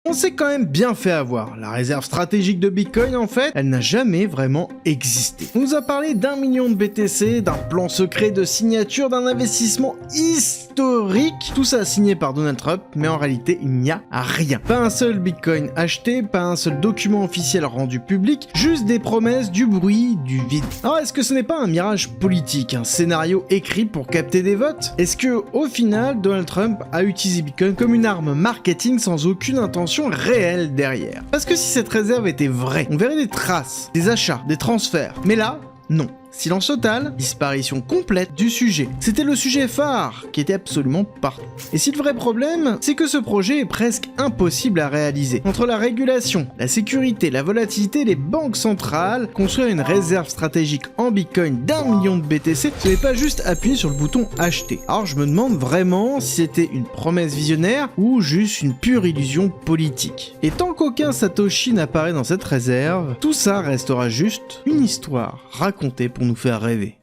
On s'est quand même bien fait avoir. La réserve stratégique de Bitcoin, en fait, elle n'a jamais vraiment existé. On nous a parlé d'1 million de BTC, d'un plan secret de signature, d'un investissement historique. Tout ça signé par Donald Trump, mais en réalité, il n'y a rien. Pas un seul Bitcoin acheté, pas un seul document officiel rendu public, juste des promesses, du bruit, du vide. Alors est-ce que ce n'est pas un mirage politique, un scénario écrit pour capter des votes? Est-ce que, au final, Donald Trump a utilisé Bitcoin comme une arme marketing sans aucune intention réelle derrière? Parce que si cette réserve était vraie, on verrait des traces, des achats, des transferts. Mais là, non. Silence total, disparition complète du sujet. C'était le sujet phare qui était absolument partout. Et si le vrai problème, c'est que ce projet est presque impossible à réaliser. Entre la régulation, la sécurité, la volatilité, les banques centrales, construire une réserve stratégique en Bitcoin d'1 million de BTC, ce n'est pas juste appuyer sur le bouton acheter. Alors je me demande vraiment si c'était une promesse visionnaire ou juste une pure illusion politique. Et tant qu'aucun Satoshi n'apparaît dans cette réserve, tout ça restera juste une histoire racontée pour nous faire rêver.